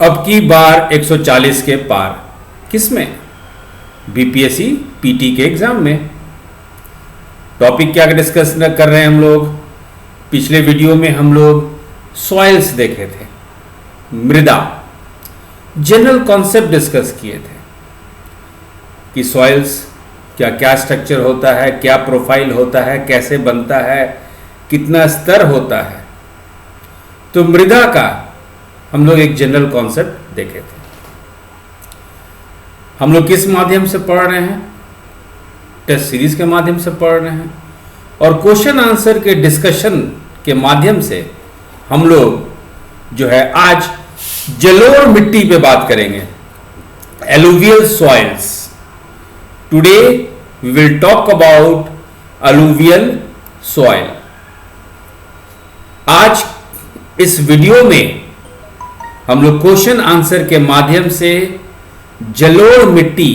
अब की बार 140 के पार किसमें? बीपीएससी पीटी के एग्जाम में। टॉपिक क्या डिस्कस कर रहे हैं हम लोग? पिछले वीडियो में हम लोग सॉइल्स देखे थे, मृदा, जनरल कॉन्सेप्ट डिस्कस किए थे कि सॉइल्स क्या क्या स्ट्रक्चर होता है, क्या प्रोफाइल होता है, कैसे बनता है, कितना स्तर होता है। तो मृदा का हम लोग एक जनरल कॉन्सेप्ट देखे थे। हम लोग किस माध्यम से पढ़ रहे हैं? टेस्ट सीरीज के माध्यम से पढ़ रहे हैं और क्वेश्चन आंसर के डिस्कशन के माध्यम से हम लोग जो है आज जलोढ़ मिट्टी पे बात करेंगे, alluvial soils. Today we will talk about alluvial soil. आज इस वीडियो में हम लोग क्वेश्चन आंसर के माध्यम से जलोढ़ मिट्टी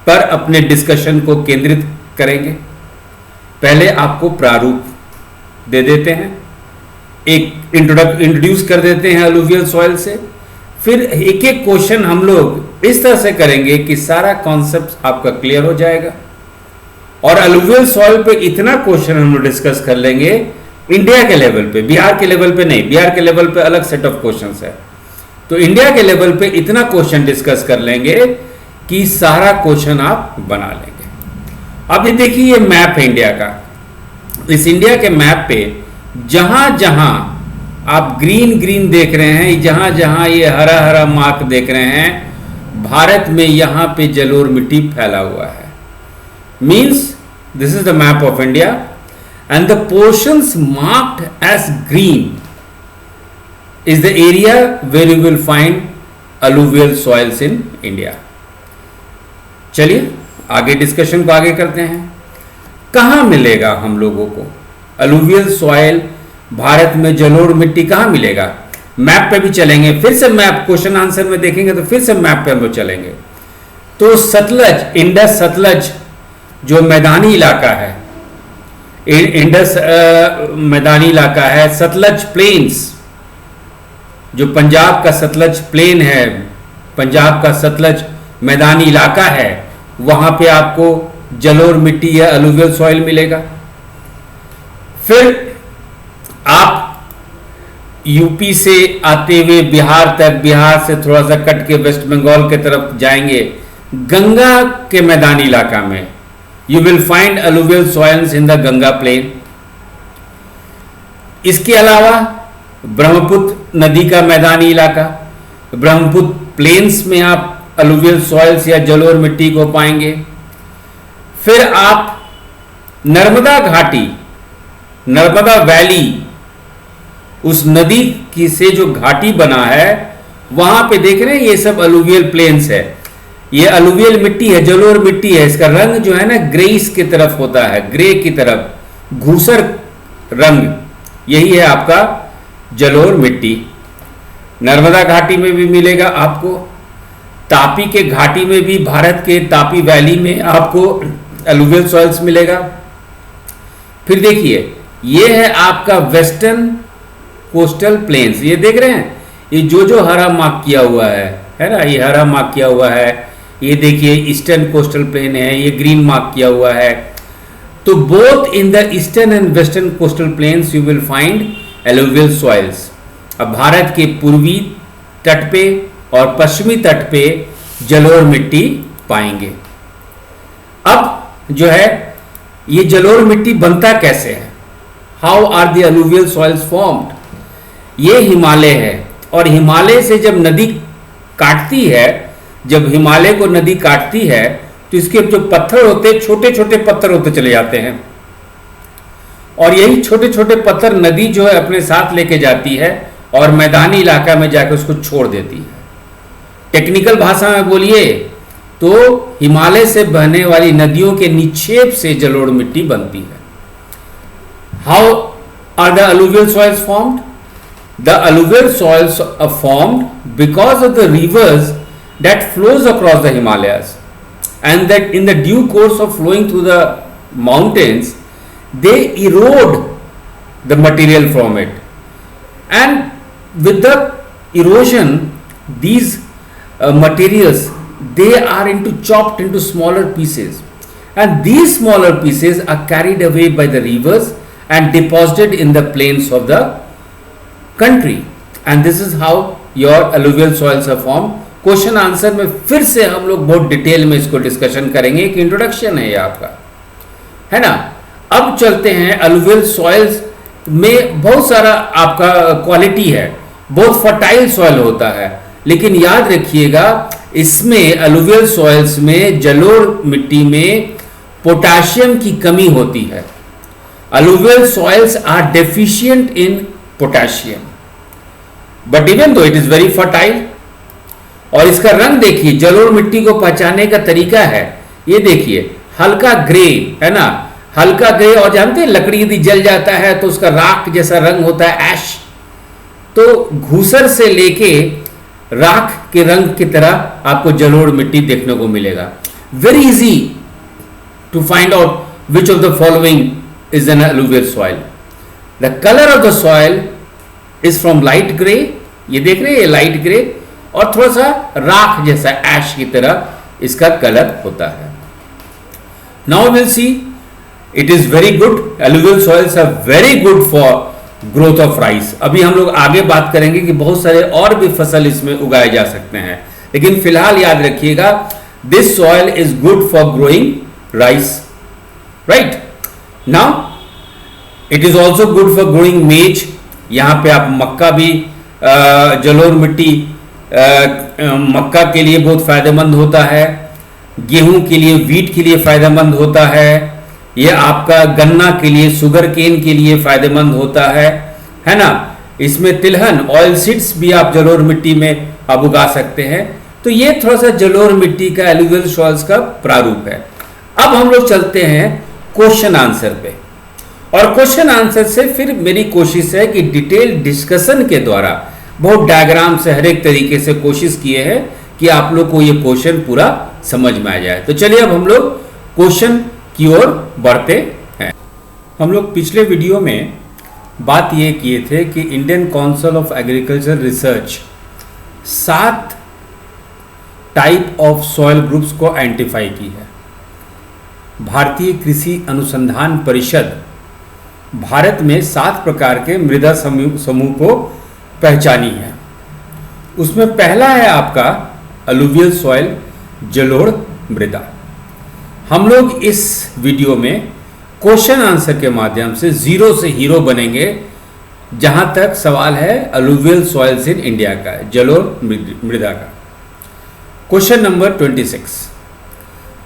पर अपने डिस्कशन को केंद्रित करेंगे। पहले आपको प्रारूप दे देते हैं, एक इंट्रोड्यूस कर देते हैं एलुवियल सॉइल से, फिर एक एक क्वेश्चन हम लोग इस तरह से करेंगे कि सारा कॉन्सेप्ट आपका क्लियर हो जाएगा। और एलुवियल सॉइल पे इतना क्वेश्चन हम लोग डिस्कस कर लेंगे इंडिया के लेवल पे, बिहार के लेवल पे नहीं। बिहार के लेवल पे अलग सेट ऑफ क्वेश्चंस है, तो इंडिया के लेवल पे इतना क्वेश्चन डिस्कस कर लेंगे कि सारा क्वेश्चन आप बना लेंगे। अब ये देखिए, ये मैप है इंडिया का। इस इंडिया के मैप पे जहां जहां आप ग्रीन ग्रीन देख रहे हैं, जहां जहां ये हरा हरा मार्क देख रहे हैं, भारत में यहां पे जलोढ़ मिट्टी फैला हुआ है। Means this is the map of India and the portions marked as green is the area where you will find alluvial soils in India। चलिए आगे डिस्कशन को आगे करते हैं। कहाँ मिलेगा हम लोगों को alluvial soil? भारत में जलोढ़ मिट्टी कहाँ मिलेगा? मैप पे भी चलेंगे, फिर से मैप क्वेश्चन आंसर में देखेंगे तो फिर से मैप पे हम लोग चलेंगे। तो सतलज, इंडस सतलज जो मैदानी इलाका है, इंडस मैदानी इलाका है, सतलज प्लेन्स जो पंजाब का सतलज प्लेन है, पंजाब का सतलज मैदानी इलाका है, वहां पे आपको जलोढ़ मिट्टी या एलुवियल सॉइल मिलेगा। फिर आप यूपी से आते हुए बिहार तक, बिहार से थोड़ा सा कट के वेस्ट बंगाल के तरफ जाएंगे, गंगा के मैदानी इलाका में you will find alluvial soils in the Ganga plain। इसके अलावा ब्रह्मपुत्र नदी का मैदानी इलाका, ब्रह्मपुत्र प्लेन्स में आप alluvial soils या जलोढ़ मिट्टी को पाएंगे। फिर आप नर्मदा घाटी, नर्मदा वैली, उस नदी की से जो घाटी बना है वहां पे देख रहे हैं ये सब alluvial प्लेन्स है। ये अलुवियल मिट्टी है, जलोढ़ मिट्टी है। इसका रंग जो है ना ग्रेइस की तरफ होता है, ग्रे की तरफ, घूसर रंग, यही है आपका जलोढ़ मिट्टी। नर्मदा घाटी में भी मिलेगा आपको, तापी के घाटी में भी, भारत के तापी वैली में आपको अलुवियल सॉइल्स मिलेगा। फिर देखिए ये है आपका वेस्टर्न कोस्टल प्लेन्स, ये देख रहे हैं ये जो हरा मार्क किया हुआ है ना, ये हरा मार्क किया हुआ है। ये देखिए ईस्टर्न कोस्टल प्लेन है, ये ग्रीन मार्क किया हुआ है। तो both in the eastern and western coastal planes you will find alluvial soils. अब भारत के पूर्वी तट पे और पश्चिमी तट पे जलोढ़ मिट्टी पाएंगे। अब जो है ये जलोढ़ मिट्टी बनता कैसे है? How are the alluvial soils formed? ये हिमालय है, और हिमालय से जब नदी काटती है, जब हिमालय को नदी काटती है तो इसके जो पत्थर होते हैं, छोटे छोटे पत्थर होते चले जाते हैं, और यही छोटे छोटे पत्थर नदी जो है अपने साथ लेके जाती है और मैदानी इलाका में जाकर उसको छोड़ देती है। टेक्निकल भाषा में बोलिए तो हिमालय से बहने वाली नदियों के निक्षेप से जलोढ़ मिट्टी बनती है। How are the alluvial soils formed? The alluvial soils are formed because of the rivers that flows across the Himalayas, and that in the due course of flowing through the mountains they erode the material from it, and with the erosion, these materials, they are chopped into smaller pieces, and these smaller pieces are carried away by the rivers and deposited in the plains of the country, and this is how your alluvial soils are formed. Question answer में फिर से हम लोग बहुत detail में इसको discussion करेंगे, एक इंट्रोडक्शन है ये आपका, है ना। अब चलते हैं, अलुवियल सॉइल्स में बहुत सारा आपका क्वालिटी है, बहुत फर्टाइल सॉइल होता है, लेकिन याद रखिएगा इसमें अलुवियल सॉइल्स में, जलोढ़ मिट्टी में पोटाशियम की कमी होती है। Alluvial soils are deficient in potassium, but even though it is very fertile. और इसका रंग देखिए, जलोढ़ मिट्टी को पहचानने का तरीका है, ये देखिए हल्का ग्रे, है ना, हल्का ग्रे। और जानते हैं लकड़ी यदि जल जाता है तो उसका राख जैसा रंग होता है, ऐश। तो घूसर से लेके राख के रंग की तरह आपको जलोढ़ मिट्टी देखने को मिलेगा। Very easy to find out which of the following is an alluvial soil. The colour of the soil is from light grey, ये देख रहे हैं लाइट ग्रे, और थोड़ा सा राख जैसा ऐश की तरह इसका कलर होता है। Now will see, it is very good, alluvial soils are very good for growth of rice। अभी हम लोग आगे बात करेंगे कि बहुत सारे और भी फसल इसमें उगाए जा सकते हैं, लेकिन फिलहाल याद रखिएगा this soil is good for growing rice, right. Now it is also good for growing मेज। यहां पे आप मक्का भी, जलोढ़ मिट्टी मक्का के लिए बहुत फायदेमंद होता है, गेहूं के लिए, वीट के लिए फायदेमंद होता है, ये आपका गन्ना के लिए, शुगर केन के लिए फायदेमंद होता है ना। इसमें तिलहन, ऑयल सीड्स भी आप जलोढ़ मिट्टी में आप उगा सकते हैं। तो ये थोड़ा सा जलोढ़ मिट्टी का, अलुवियल सॉइल्स का प्रारूप है। अब हम लोग चलते हैं क्वेश्चन आंसर पे, और क्वेश्चन आंसर से फिर मेरी कोशिश है कि डिटेल डिस्कशन के द्वारा, बहुत डायग्राम से, हर एक तरीके से कोशिश किए हैं कि आप लोग को ये क्वेश्चन पूरा समझ में आ जाए। तो चलिए अब हम लोग क्वेश्चन की ओर बढ़ते हैं। हम लोग पिछले वीडियो में बात ये किए थे कि Indian council of agriculture research 7 type of soil groups को आइडेंटिफाई की है। भारतीय कृषि अनुसंधान परिषद भारत में 7 प्रकार के मृदा समूह को पहचानी है। उसमें पहला है आपका अलुवियल सॉइल, जलोढ़ मृदा। हम लोग इस वीडियो में क्वेश्चन आंसर के माध्यम से जीरो से हीरो बनेंगे, जहां तक सवाल है अलुवियल सॉइल्स इन इंडिया का, जलोढ़ मृदा का। Question number 26,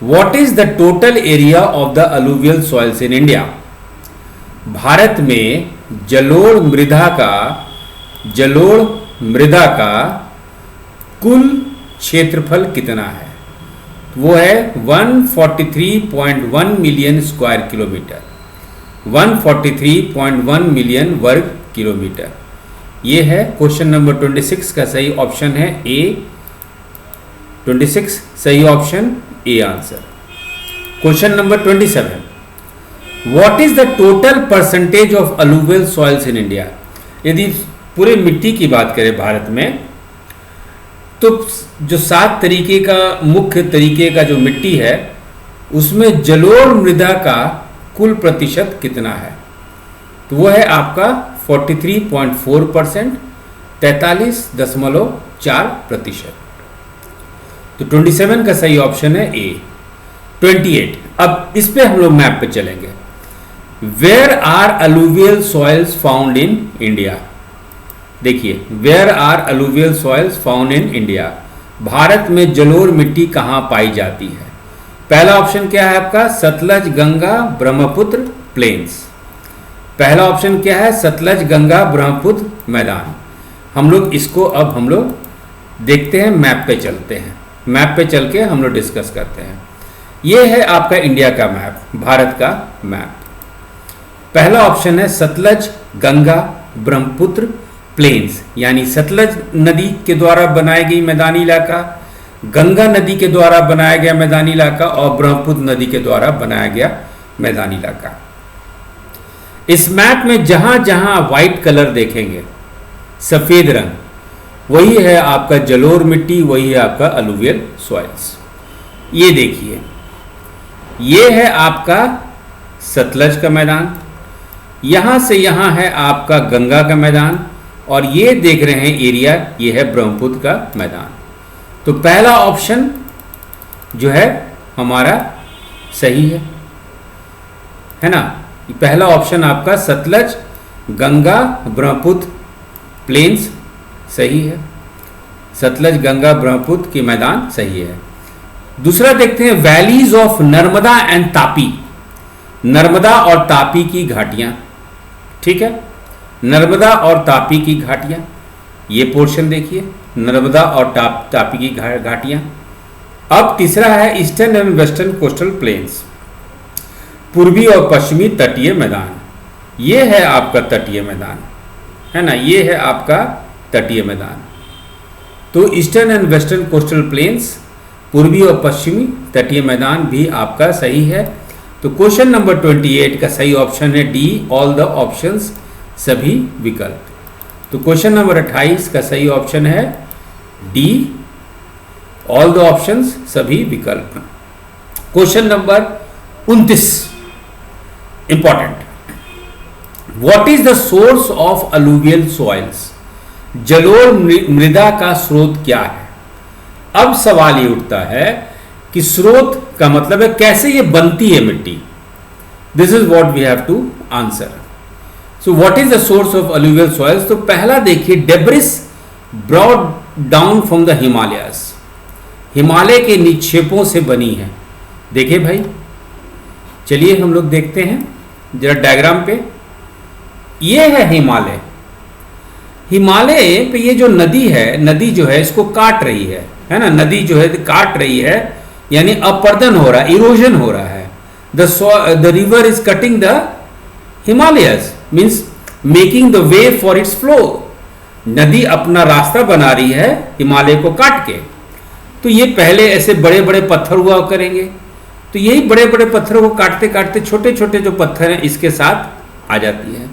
what is the total area of the alluvial soils in India? भारत में जलोढ़ मृदा का कुल क्षेत्रफल कितना है? वो है 143.1 मिलियन स्क्वायर किलोमीटर, 143.1 मिलियन वर्ग किलोमीटर। ये है क्वेश्चन नंबर 26 का सही ऑप्शन है ए। 26 सही option A answer. Question number 27, what is the total percentage of alluvial soils in India? यदि पूरे मिट्टी की बात करें भारत में, तो जो 7 तरीके का, मुख्य तरीके का जो मिट्टी है, उसमें जलोढ़ मृदा का कुल प्रतिशत कितना है? तो वो है आपका 43.4%, 43.4%। तो 27 का सही ऑप्शन है ए। 28, अब इस पे हम लोग मैप पे चलेंगे। Where are alluvial soils found in India? देखिए, where are alluvial soils found in India? भारत में जलोढ़ मिट्टी कहाँ पाई जाती है? पहला ऑप्शन क्या है आपका? सतलज, गंगा, ब्रह्मपुत्र प्लेन्स। पहला ऑप्शन क्या है? सतलज, गंगा, ब्रह्मपुत्र मैदान। हम लोग इसको अब हम लोग देखते हैं, मैप पे चलते हैं, मैप पे चल के हम लोग डिस्कस करते हैं। ये है आपका इंडिया का मैप, भारत का मैप। पहला ऑप्शन है सतलज, गंगा, ब्रह्मपुत्र प्लेन्स, यानी सतलज नदी के द्वारा बनाई गई मैदानी इलाका, गंगा नदी के द्वारा बनाया गया मैदानी इलाका, और ब्रह्मपुत्र नदी के द्वारा बनाया गया मैदानी इलाका। इस मैप में जहां जहां व्हाइट कलर देखेंगे, सफेद रंग, वही है आपका जलोढ़ मिट्टी, वही है आपका अलुवियल सॉइल्स। ये देखिए, ये है आपका सतलज का मैदान, यहां से यहां है आपका गंगा का मैदान, और ये देख रहे हैं एरिया, ये है ब्रह्मपुत्र का मैदान। तो पहला ऑप्शन जो है हमारा सही है ना। पहला ऑप्शन आपका सतलज गंगा ब्रह्मपुत्र प्लेन्स सही है, सतलज गंगा ब्रह्मपुत्र के मैदान सही है। दूसरा देखते हैं valleys of Narmada and Tapi, Narmada और तापी की घाटियां। ठीक है, नर्मदा और तापी की घाटियां, ये पोर्शन देखिए, नर्मदा और तापी की घाटियां। अब तीसरा है eastern and western coastal planes, पूर्वी और पश्चिमी तटीय मैदान। ये है आपका तटीय मैदान, है ना, ये है आपका तटीय मैदान। तो eastern and western coastal planes, पूर्वी और पश्चिमी तटीय मैदान भी आपका सही है। तो क्वेश्चन नंबर 28 का सही ऑप्शन है डी, ऑल द ऑप्शंस, सभी विकल्प। तो क्वेश्चन नंबर 28 का सही ऑप्शन है डी, ऑल द ऑप्शंस, सभी विकल्प। Question number 29 important, what is the source of alluvial soils, जलोढ़ मृदा का स्रोत क्या है। अब सवाल ये उठता है कि स्रोत का मतलब है कैसे ये बनती है मिट्टी, this is what we have to answer. So what is the source of alluvial soils. तो पहला देखिए, debris brought down from the Himalayas, Himalaya के निक्षेपों से बनी है। देखिए भाई, चलिए हम लोग देखते हैं जरा डायग्राम पे। ये है हिमालय, हिमालय पे ये जो नदी है, नदी जो है इसको काट रही है ना, नदी जो है काट रही है, यानी अपरदन हो रहा है, इरोजन हो रहा है। The river is cutting the Himalayas, means making the way for its flow. नदी अपना रास्ता बना रही है हिमालय को काट के। तो ये पहले ऐसे बड़े बड़े पत्थर हुआ करेंगे, तो यही बड़े बड़े पत्थरों को काटते काटते छोटे छोटे जो पत्थर हैं इसके साथ आ जाती है।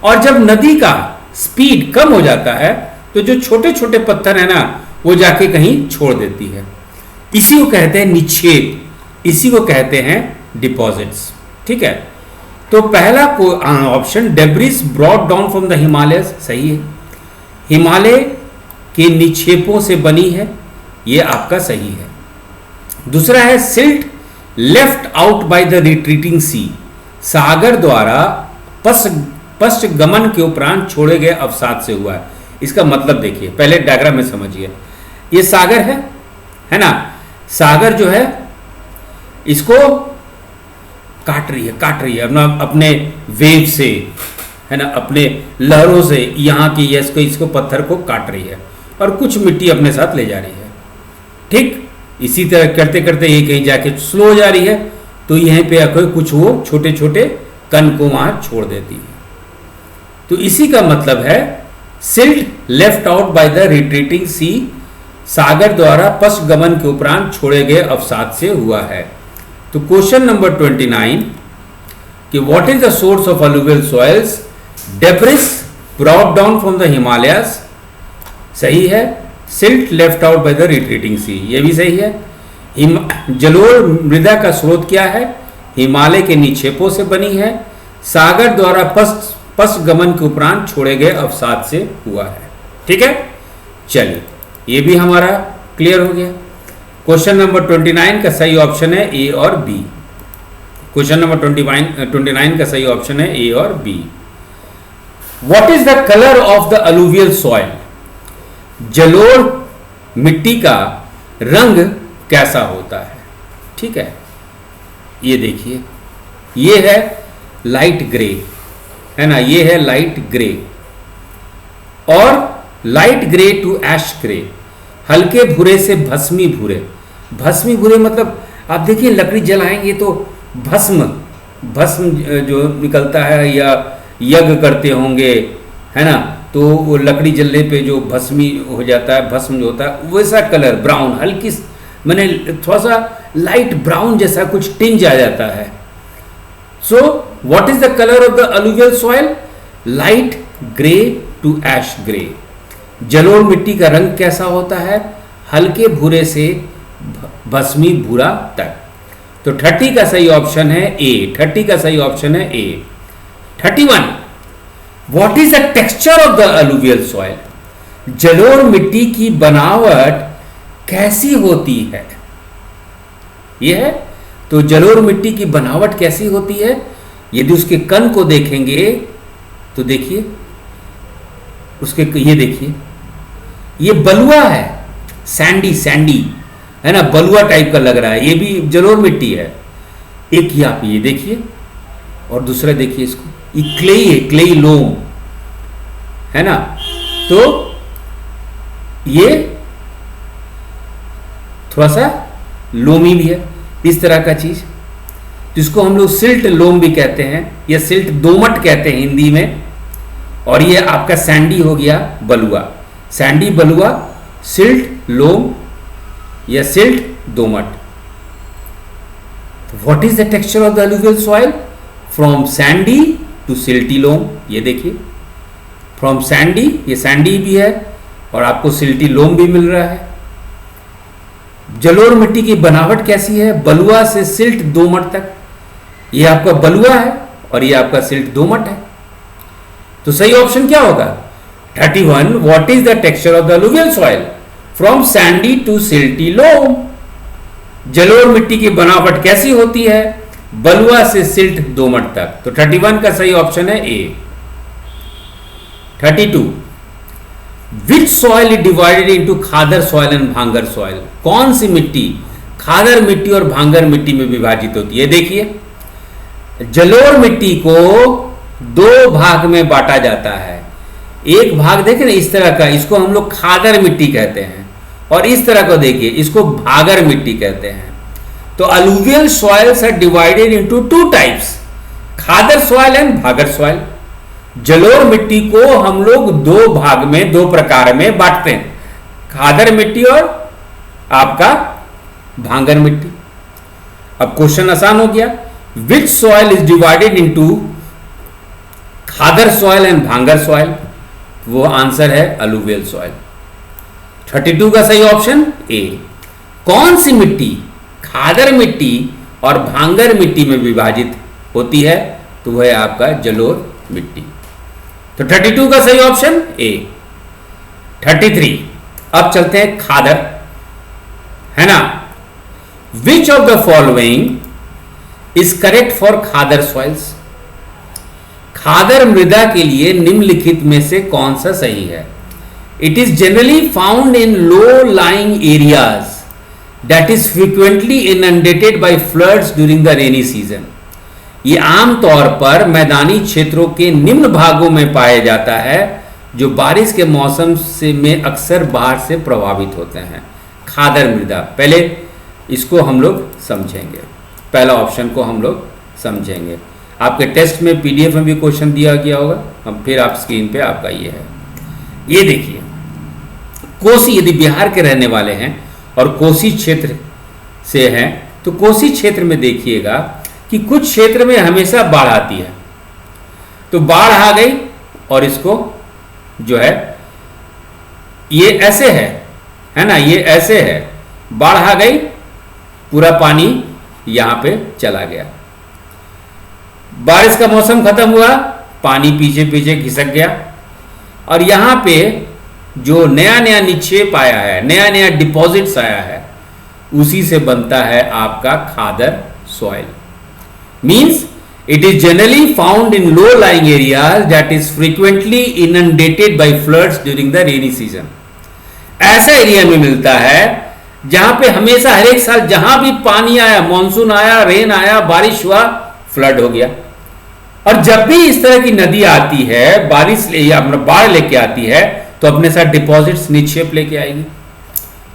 और जब नदी का स्पीड कम हो जाता है तो जो छोटे छोटे पत्थर है ना वो जाके कहीं छोड़ देती है। इसी को कहते हैं निक्षेप, इसी को कहते हैं डिपॉजिट्स। ठीक है, तो पहला option debris brought down from the Himalayas सही है, हिमालय के निक्षेपों से बनी है, ये आपका सही है। दूसरा है silt left out by the retreating sea, सागर द्वारा पश्च गमन के उपरांत छोड़े गए अवसाद से हुआ है। इसका मतलब देखिए, पहले डायग्राम में समझिए, ये सागर है ना, सागर जो है इसको काट रही है अपने वेव से, है ना, अपने लहरों से, यहाँ की इसको पत्थर को काट रही है और कुछ मिट्टी अपने साथ ले जा रही है। ठीक इसी तरह करते करते ये कहीं जाके स्लो हो जा रही है, तो यहीं पे आकर कुछ वो छोटे छोटे कण को वहां छोड़ देती है। तो इसी का मतलब है silt left out by the retreating sea, सागर द्वारा पश्च गमन के उपरांत छोड़े गए अवसाद से हुआ है। तो क्वेश्चन नंबर 29 कि what is the source of alluvial soils, debris brought down from the Himalayas सही है, silt left out by the retreating sea ये भी सही है। जलोढ़ मृदा का स्रोत क्या है, हिमालय के निक्षेपों से बनी है, सागर द्वारा पश्च गमन के उपरांत छोड़े गए अवसाद से हुआ है। ठीक है, चलिए ये भी हमारा क्लियर हो गया। क्वेश्चन नंबर 29 का सही ऑप्शन है ए और बी। क्वेश्चन नंबर 29 का सही ऑप्शन है ए और B. What is the colour of the alluvial soil, जलोढ़ मिट्टी का रंग कैसा होता है। ठीक है, ये देखिए, ये है लाइट ग्रे, है ना, ये है लाइट ग्रे और light grey to ash grey, हल्के भूरे से भस्मी भूरे। भस्मी भूरे मतलब आप देखिए लकड़ी जलाएंगे तो भस्म जो निकलता है, या यज्ञ करते होंगे, है ना, तो वो लकड़ी जलने पे जो भस्मी हो जाता है, भस्म जो होता है वैसा कलर, ब्राउन, हल्की मैंने थोड़ा सा लाइट ब्राउन जैसा कुछ टिंज आ जाता है। So what is the colour of the alluvial soil, light grey to ash grey. जलोढ़ मिट्टी का रंग कैसा होता है? हल्के भूरे से भस्मी भूरा तक। तो 30 का सही ऑप्शन है ए। 30 का सही ऑप्शन है ए। 31, what is the texture of the alluvial soil? जलोढ़ मिट्टी की बनावट कैसी होती है? यह है। तो जलोढ़ मिट्टी की बनावट कैसी होती है? यदि उसके कण को देखेंगे तो देखिए, उसके ये देखिए, ये बलुआ है, सैंडी सैंडी है ना, बलुआ टाइप का लग रहा है। ये भी जलोढ़ मिट्टी है। एक ही आप ये देखिए और दूसरा देखिए, इसको ये क्लेई है, क्लेई लोम है ना। तो ये थोड़ा सा लोमी भी है, इस तरह का चीज, जिसको हम लोग सिल्ट लोम भी कहते हैं या सिल्ट दोमट कहते हैं हिंदी में। और ये आपका सैंडी हो गया बलुआ, सैंडी बलुआ, सिल्ट लोम या सिल्ट दोमट। What is the texture of the alluvial soil? From sandy to silty loam. ये देखिए, फ्रॉम सैंडी, ये सैंडी भी है और आपको सिल्टी लोम भी मिल रहा है। जलोढ़ मिट्टी की बनावट कैसी है? बलुआ से सिल्ट दोमट तक। ये आपका बलुआ है और ये आपका सिल्ट दोमट है। तो सही ऑप्शन क्या होगा? 31, what is the texture of the alluvial soil? From sandy to silty loam. जलोढ़ मिट्टी की बनावट कैसी होती है? बलुआ से सिल्ट दोमट तक। तो 31 का सही ऑप्शन है A. 32, which soil is divided into khadar soil and bhangar soil? कौन सी मिट्टी खादर मिट्टी और भांगर मिट्टी में विभाजित होती है? देखिए, जलोढ़ मिट्टी को दो भाग में बांटा जाता है। एक भाग देखें ना इस तरह का, इसको हम लोग खादर मिट्टी कहते हैं, और इस तरह को देखिए, इसको भागर मिट्टी कहते हैं। तो alluvial soils are divided into two types, khadar soil and bhangar soil. जलोढ़ मिट्टी को हम लोग दो भाग में, दो प्रकार में बांटते हैं, खादर मिट्टी और आपका भांगर मिट्टी। अब क्वेश्चन आसान हो गया, which soil is divided into khadar soil and bhangar soil? वो आंसर है अलुवियल सॉइल। 32 का सही ऑप्शन ए। कौन सी मिट्टी खादर मिट्टी और भांगर मिट्टी में विभाजित होती है? तो वह है आपका जलोढ़ मिट्टी। तो 32 का सही ऑप्शन ए। 33, अब चलते हैं खादर, है ना। Which of the following is correct for khadar soils? Khadar मृदा के लिए निम्नलिखित में से कौन सा सही है? It is generally found in low lying areas that is frequently inundated by floods during the rainy season. ये आमतौर पर मैदानी क्षेत्रों के निम्न भागों में पाया जाता है, जो बारिश के मौसम से में अक्सर बाढ़ से प्रभावित होते हैं। खादर मृदा, पहले इसको हम लोग समझेंगे, पहला ऑप्शन को हम लोग समझेंगे। आपके टेस्ट में पीडीएफ में भी क्वेश्चन दिया गया होगा, अब फिर आप स्क्रीन पे आपका ये है। ये देखिए, कोसी, यदि बिहार के रहने वाले हैं और कोसी क्षेत्र से हैं, तो कोसी क्षेत्र में देखिएगा कि कुछ क्षेत्र में हमेशा बाढ़ आती है। तो बाढ़ आ गई और इसको जो है ये ऐसे है ना, ये ऐसे है, बाढ़ आ गई, पूरा पानी यहां पे चला गया। बारिश का मौसम खत्म हुआ, पानी पीछे पीछे खिसक गया, और यहां पे जो नया नया निक्षेप आया है, नया नया डिपॉजिट्स आया है, उसी से बनता है आपका khadar soil. Means it is generally found in low lying areas that is frequently inundated by floods during the rainy season. ऐसा एरिया में मिलता है जहां पे हमेशा हर एक साल जहां भी पानी आया, मानसून आया, रेन आया, बारिश हुआ, फ्लड हो गया। और जब भी इस तरह की नदी आती है, बारिश या बाढ़ लेके आती है, तो अपने साथ डिपॉजिट्स, निक्षेप लेके आएगी।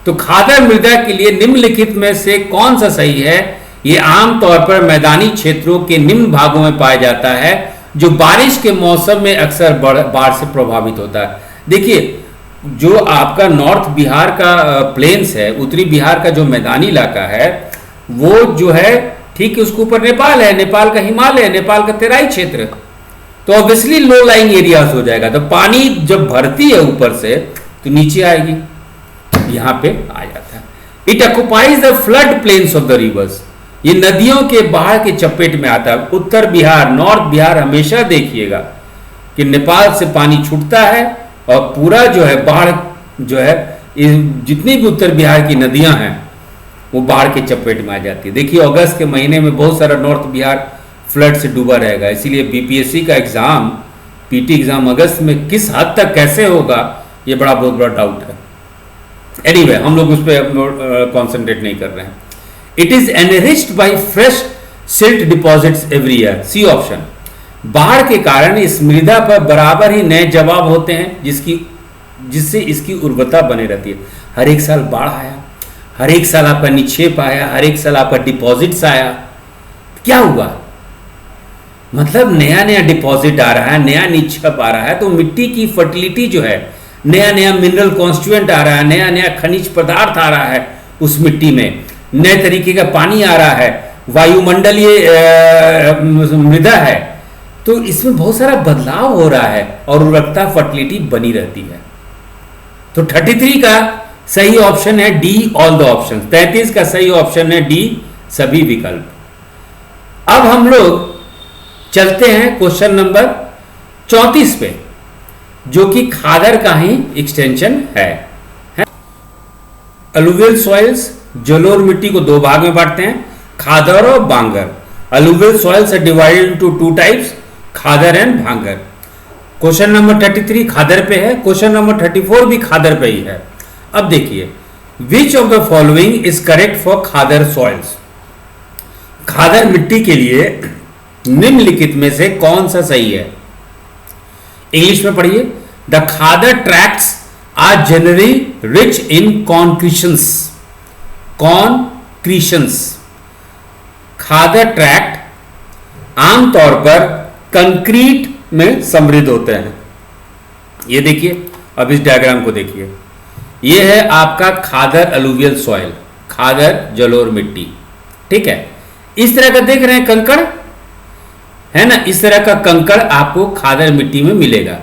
तो खादर मृदा के लिए निम्नलिखित में से कौन सा सही है? ये आमतौर पर मैदानी क्षेत्रों के निम्न भागों में पाया जाता है, जो बारिश के मौसम में अक्सर बाढ़ से प्रभावित होता है। देखिए, जो आपका नॉर्थ बिहार का प्लेन्स है, उत्तरी बिहार का जो मैदानी इलाका है, वो जो है ठीक है, उसके ऊपर नेपाल है, नेपाल का हिमालय है, नेपाल का तराई क्षेत्र, तो ऑब्वियसली लो लाइंग एरियाज हो जाएगा। तो पानी जब भरती है ऊपर से, तो नीचे आएगी, यहां पे आ जाता है। It occupies the flood plains of the reverse, ये नदियों के बाढ़ के चपेट में आता है। उत्तर बिहार, नॉर्थ बिहार हमेशा देखिएगा कि नेपाल से पानी छूटता है और पूरा जो है बाढ़ जो है जितनी भी उत्तर बिहार की नदियां हैं वो बाढ़ के चपेट में आ जाती है। देखिए अगस्त के महीने में बहुत सारा नॉर्थ बिहार फ्लड से डूबा रहेगा, इसीलिए बीपीएससी का एग्जाम, पीटी एग्जाम अगस्त में किस हद तक कैसे होगा ये बहुत बड़ा डाउट है। एनीवे हम लोग उस पर कॉन्सेंट्रेट नहीं कर रहे हैं। It is enriched by fresh silt deposits every year, C option. बाढ़ के कारण इस मृदा पर बराबर ही नए जवाब होते हैं जिससे इसकी उर्वरता बनी रहती है। हर एक साल बाढ़ आया, हर एक साल आपका निक्षेप आया, हर एक साल आपका डिपॉजिट्स आया, क्या हुआ? मतलब नया नया डिपॉजिट आ रहा है, नया निक्षेप आ रहा है, तो मिट्टी की फर्टिलिटी जो है, नया नया मिनरल कॉन्स्टिट्यूएंट आ रहा है, नया नया खनिज पदार्थ आ रहा है उस मिट्टी में, नए तरीके का पानी आ रहा है, वायुमंडलीय मृदा है, तो इसमें बहुत सारा बदलाव हो रहा है और उर्वरकता फर्टिलिटी बनी रहती है। तो 33 का सही ऑप्शन है डी, ऑल द ऑप्शन। 33 का सही ऑप्शन है डी, सभी विकल्प। अब हम लोग चलते हैं क्वेश्चन नंबर 34 पे, जो कि खादर का ही एक्सटेंशन है। अलुवियल सॉइल्स, जलोढ़ मिट्टी को दो भाग में बांटते हैं, खादर और bangar. Alluvial soils are divided into two types, khadar and bhangar. Question number 33 khadar पे है, क्वेश्चन नंबर 34 भी खादर पे ही है। अब देखिए, which of the following is correct for khadar soils. Khadar मिट्टी के लिए निम्नलिखित में से कौन सा सही है? इंग्लिश में पढ़िए। The khadar tracts are generally rich in concretions. Concretions, khadar tract आमतौर पर कंक्रीट में समृद्ध होते हैं। ये देखिए, अब इस डायग्राम को देखिए, ये है आपका खादर अलुवियल सॉइल, खादर जलोढ़ मिट्टी, ठीक है। इस तरह का देख रहे हैं कंकड़, है ना, इस तरह का कंकड़ आपको खादर मिट्टी में मिलेगा।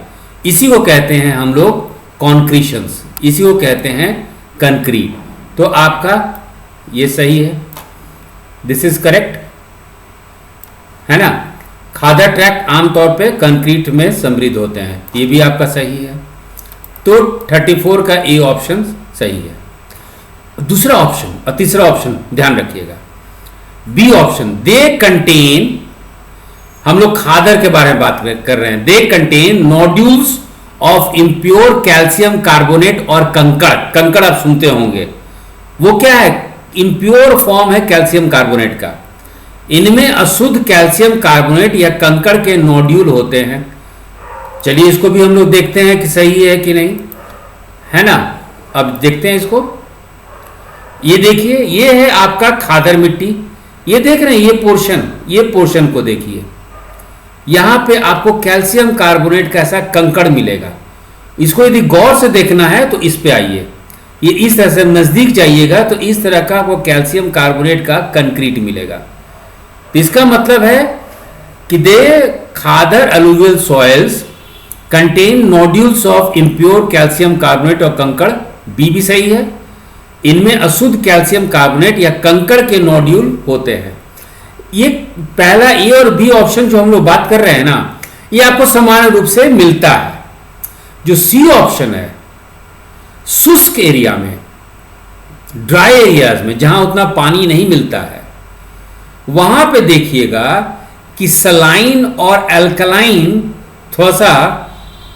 इसी को कहते हैं हम लोग कॉन्क्रीशंस, इसी को कहते हैं कंक्रीट। तो आपका ये सही है, दिस इज करेक्ट, है ना। खादर ट्रैक्ट आमतौर पे कंक्रीट में समृद्ध होते हैं, ये भी आपका सही है। तो 34 का ए ऑप्शन सही है। दूसरा ऑप्शन और तीसरा ऑप्शन ध्यान रखिएगा। बी ऑप्शन, दे कंटेन, हम लोग खादर के बारे में बात कर रहे हैं, दे contain nodules of impure calcium carbonate और कंकड़। कंकड़ आप सुनते होंगे, वो क्या है? इम्प्योर फॉर्म है कैल्शियम कार्बोनेट का। इनमें अशुद्ध कैल्शियम कार्बोनेट या कंकड़ के नोड्यूल होते हैं। चलिए इसको भी हम लोग देखते हैं कि सही है कि नहीं, है ना। अब देखते हैं इसको। ये देखिए, ये है आपका खादर मिट्टी, ये देख रहे हैं, ये पोर्शन को देखिए, यहां पे आपको कैल्शियम कार्बोनेट का ऐसा कंकड़ मिलेगा। इसको यदि गौर से देखना है तो इस पे आइए, ये इस तरह से नजदीक जाइएगा तो इस तरह का वो कैल्शियम कार्बोनेट का कंक्रीट मिलेगा। तो इसका मतलब है कि they khadar alluvial soils contain nodules of impure calcium carbonate और कंकड़, बी भी सही है। इनमें अशुद्ध कैल्शियम कार्बोनेट या कंकड़ के नोड्यूल होते हैं। ये पहला ए और बी ऑप्शन जो हम लोग बात कर रहे हैं ना, ये आपको समान रूप से मिलता है। जो सी ऑप्शन है, शुष्क एरिया में, ड्राई एरियाज में जहां उतना पानी नहीं मिलता है, वहां पे देखिएगा कि सलाइन और एल्कलाइन थोड़ा सा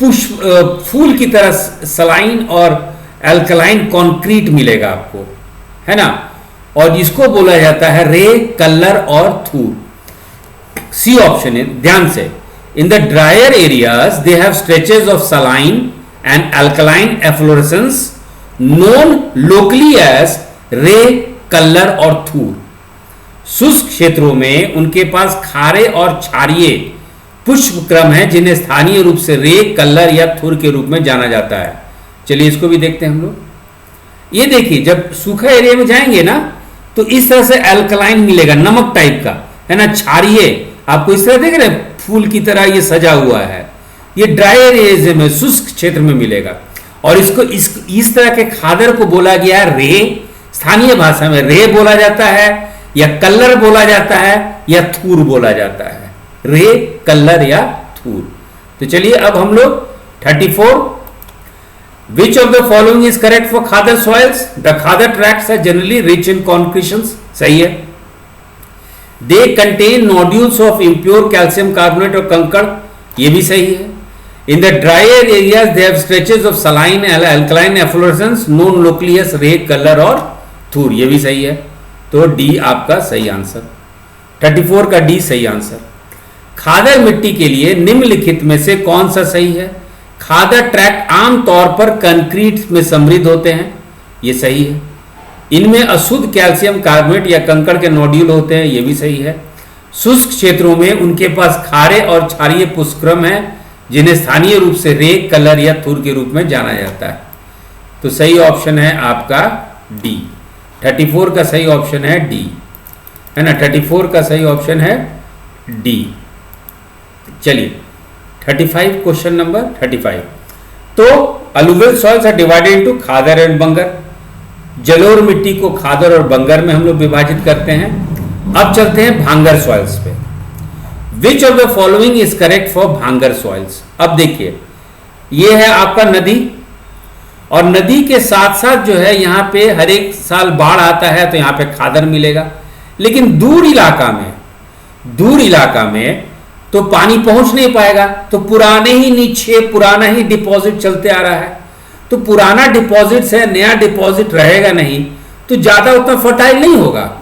पुष्प फूल की तरह सलाइन और एल्कलाइन कंक्रीट मिलेगा आपको, है ना। और इसको बोला जाता है रे, कलर और थूर। सी ऑप्शन है, ध्यान से, in the drier areas they have stretches of saline and alkaline efflorescence known locally as reh, kallar और थूर। शुष्क क्षेत्रों में उनके पास खारे और क्षारीय पुष्प क्रम है जिन्हें स्थानीय रूप से रे, कलर या थुर के रूप में जाना जाता है। चलिए इसको भी देखते हैं हम लोग। ये देखिए, जब सूखा एरिया में जाएंगे ना तो इस तरह से एल्कलाइन मिलेगा, नमक टाइप का, है ना, क्षारीय। आपको इस तरह देख रहे हैं, फूल की तरह ये सजा हुआ है। ये ड्राई एरिया में, शुष्क क्षेत्र में मिलेगा। और इसको इस तरह के खादर को बोला गया रे, स्थानीय भाषा में रे बोला जाता है, या कल्लर बोला जाता है, या थूर बोला जाता है। रे, कल्लर या थूर। तो चलिए अब हम लोग 34, which of the following is correct for khadar soils? The khadar tracts are generally rich in concretions, सही है। They contain nodules of impure calcium carbonate और कंकड़, ये भी सही है। In the drier areas they have stretches of saline alkaline efflorescence known locally as reh, kallar और थूर, ये भी सही है। तो डी आपका सही आंसर, 34 का डी सही आंसर। खादर मिट्टी के लिए निम्नलिखित में से कौन सा सही है? खादर ट्रैक्ट आमतौर पर कंक्रीट में समृद्ध होते हैं, ये सही है। इनमें अशुद्ध कैल्शियम कार्बोनेट या कंकड़ के नोड्यूल होते हैं, ये भी सही है। शुष्क क्षेत्रों में उनके पास खारे और क्षारीय पुष्करम है, जिन्हें स्थानीय रूप से रे, कलर या थूर के रूप में जाना जाता है। तो सही ऑप्शन है आपका डी, 34 का सही ऑप्शन है डी, है ना। 34 का सही ऑप्शन है डी। चलिए 35, क्वेश्चन नंबर 35। तो alluvial soils are divided into khadar and bangar. जलोढ़ मिट्टी को खादर और बंगर में हम लोग विभाजित करते हैं। अब चलते हैं भांगर सॉइल्स पे। विच of the following is correct for bhangar soils? अब देखिए, ये है आपका नदी, और नदी के साथ साथ जो है यहाँ पे हर एक साल बाढ़ आता है, तो यहाँ पे खादर मिलेगा। लेकिन दूर इलाका में तो पानी पहुंच नहीं पाएगा, तो पुराने ही नीचे पुराना ही डिपॉजिट चलते आ रहा है। तो पुराना डिपॉजिट से नया डिपॉजिट रहेगा नहीं, तो ज्यादा उतना फर्टाइल नहीं होगा।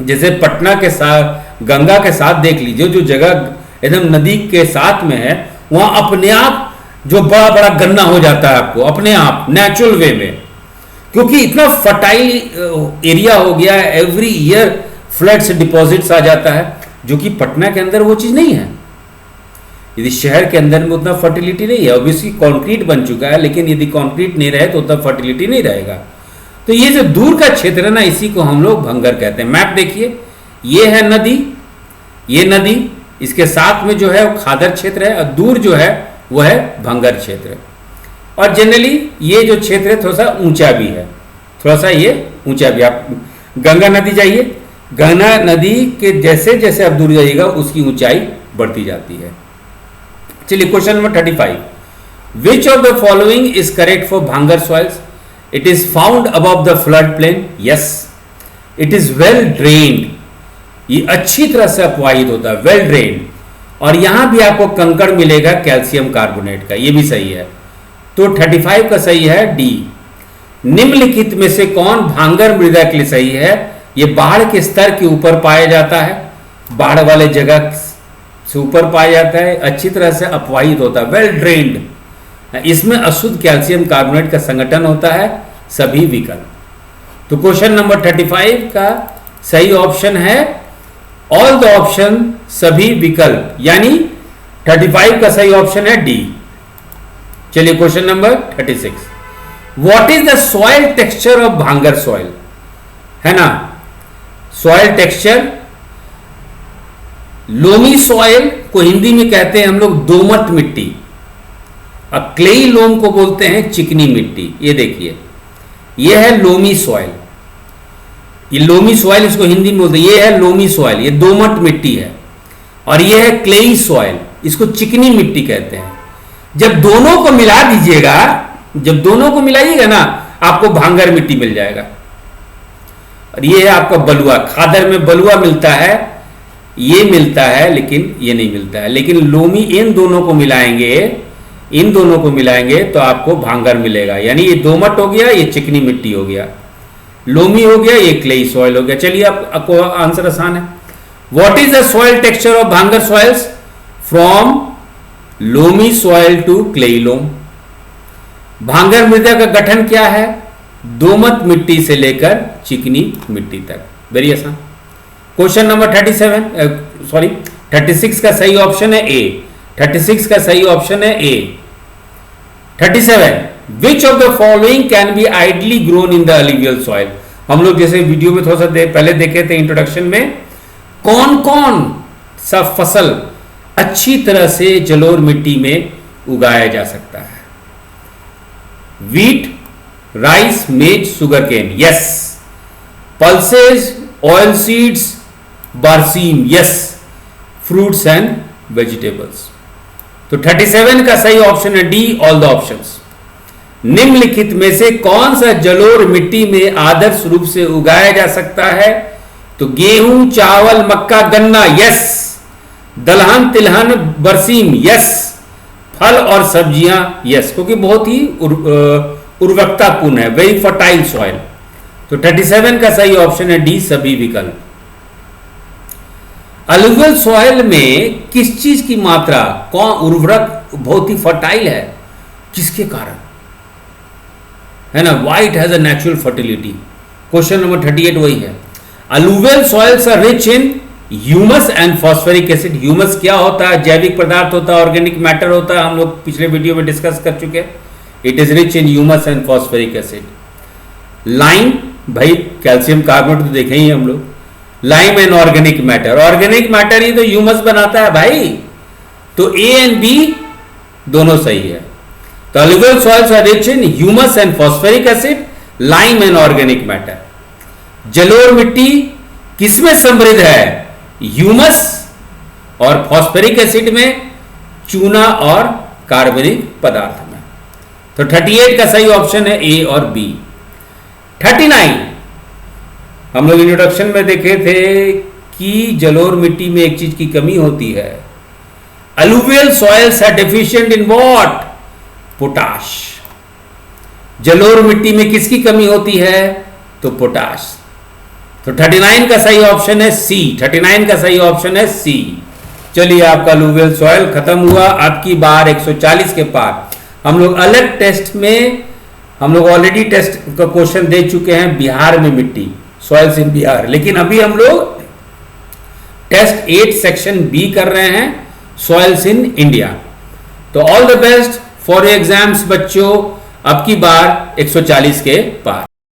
जैसे पटना के साथ, गंगा के साथ देख लीजिए, जो जगह एकदम नदी के साथ में है, वहां अपने आप जो बड़ा बड़ा गन्ना हो जाता है आपको अपने आप नेचुरल वे में, क्योंकि इतना फर्टाइल एरिया हो गया है। एवरी ईयर फ्लड्स डिपॉजिट्स आ जाता है, जो कि पटना के अंदर वो चीज नहीं है। यदि शहर के अंदर में उतना फर्टिलिटी नहीं है, ऑब्वियसली कंक्रीट बन चुका है, लेकिन यदि कंक्रीट नहीं रहे तो उतना फर्टिलिटी नहीं रहेगा। तो ये जो दूर का क्षेत्र है ना, इसी को हम लोग भंगर कहते हैं। मैप देखिए, ये है नदी, ये नदी, इसके साथ में जो है वो खादर क्षेत्र है, और दूर जो है वो है भंगर क्षेत्र। और जनरली ये जो क्षेत्र है थोड़ा सा ऊंचा भी है, थोड़ा सा ये ऊंचा भी। आप गंगा नदी जाइए, गंगा नदी के जैसे जैसे आप दूर जाइएगा उसकी ऊंचाई बढ़ती जाती है। चलिए question number 35, which of the following is correct for bhangar soils? It is found above the flood plain, yes. It is well drained, ये अच्छी तरह से अपवाहित होता है, वेल ड्रेन्ड। और यहां भी आपको कंकड़ मिलेगा कैल्शियम कार्बोनेट का, ये भी सही है। तो 35 का सही है डी। निम्नलिखित में से कौन भांगर मृदा के लिए सही है? ये बाढ़ के स्तर के ऊपर पाया जाता है, बाढ़ वाले जगह से ऊपर पाया जाता है, अच्छी तरह से अपवाहित होता है, वेल ड्रेन्ड। इसमें अशुद्ध कैल्शियम कार्बोनेट का संगठन होता है, सभी विकल्प। तो क्वेश्चन नंबर 35 का सही ऑप्शन है ऑल द ऑप्शन, सभी विकल्प, यानी 35 का सही ऑप्शन है डी। चलिए question number 36, what is the soil texture of भांगर सॉइल? है ना, सॉइल टेक्सचर, लोमी सॉइल को हिंदी में कहते हैं हम लोग दोमट मिट्टी, और क्लेई लोम को बोलते हैं चिकनी मिट्टी। ये देखिए, ये है लोमी सॉइल, ये लोमी सॉइल इसको हिंदी में बोलते हैं। ये है लोमी सॉइल, ये दोमट मिट्टी है। और ये है क्लेई सॉइल, इसको चिकनी मिट्टी कहते हैं। जब दोनों को मिला दीजिएगा, जब दोनों को मिलाइएगा ना, आपको भांगर मिट्टी मिल जाएगा। और ये है आपका बलुआ, खादर में बलुआ मिलता है, ये मिलता है, लेकिन ये नहीं मिलता है। लेकिन लोमी, इन दोनों को मिलाएंगे, इन दोनों को मिलाएंगे तो आपको भांगर मिलेगा। यानी ये दोमट हो गया, ये चिकनी मिट्टी हो गया, लोमी हो गया, ये क्लेई सॉइल हो गया। चलिए आपको आंसर आसान है। What is the soil texture of Bhangar soils? From loamy soil to clayey loam. Bhangar मृदा का गठन क्या है? दोमट मिट्टी से लेकर चिकनी मिट्टी तक। वेरी आसान। क्वेश्चन नंबर 36 का सही ऑप्शन है ए। 36 का सही ऑप्शन है ए। 37, विच of the following can be ideally grown in the alluvial soil? हम लोग जैसे वीडियो में थोड़ा सा पहले देखे थे इंट्रोडक्शन में, कौन कौन सा फसल अच्छी तरह से जलोढ़ मिट्टी में उगाया जा सकता है? wheat, rice, maize, sugarcane. Yes. Pulses, oil seeds, barseem. Yes. Fruits and vegetables. तो 37 का सही ऑप्शन है डी, ऑल द ऑप्शंस। निम्नलिखित में से कौन सा जलोढ़ मिट्टी में आदर्श रूप से उगाया जा सकता है? तो गेहूं, चावल, मक्का, गन्ना। यस। दलहन, तिलहन, बरसीम। यस। फल और सब्जियां। यस, क्योंकि बहुत ही उर्वरकतापूर्ण है, वेरी फर्टाइल सॉइल। तो 37 का सही ऑप्शन है डी, सभी विकल्प। अलुवियल सॉइल में किस चीज की मात्रा, कौन उर्वरक बहुत ही फर्टाइल है, किसके कारण है ना? White has a natural fertility. Question number 38 वही है। Alluvial soils are rich in humus and phosphoric acid. Humus क्या होता है? जैविक पदार्थ होता है, ऑर्गेनिक मैटर होता है, हम लोग पिछले वीडियो में डिस्कस कर चुके हैं। It is rich in humus and phosphoric acid. Lime, भाई कैल्शियम कार्बोनेट तो देखे ही हम लोग। Lime and organic matter, organic matter ही तो ह्यूमस बनाता है भाई। तो ए एंड बी दोनों सही है। तो alluvial soils are rich in humus and phosphoric acid, lime and organic matter. जलोढ़ मिट्टी किसमें समृद्ध है? ह्यूमस और फॉस्फेरिक एसिड में, चूना और कार्बनिक पदार्थ में। तो 38 का सही ऑप्शन है ए और बी। 39 हम लोग इंट्रोडक्शन में देखे थे कि जलोढ़ मिट्टी में एक चीज की कमी होती है। Alluvial soils are deficient in what? Potash. जलोढ़ मिट्टी में किसकी कमी होती है? तो पोटाश। तो 39 का सही ऑप्शन है सी। 39 का सही ऑप्शन है सी। चलिए, आपका अलुवियल सॉइल खत्म हुआ। आपकी बार 140 के पार। हम लोग अलग टेस्ट में, हम लोग ऑलरेडी टेस्ट का क्वेश्चन दे चुके हैं बिहार में मिट्टी, सॉइल्स इन बिहार, लेकिन अभी हम लोग टेस्ट 8 सेक्शन बी कर रहे हैं, सॉइल्स इन इंडिया। तो all the best for exams बच्चों, अब की बार 140 के पार।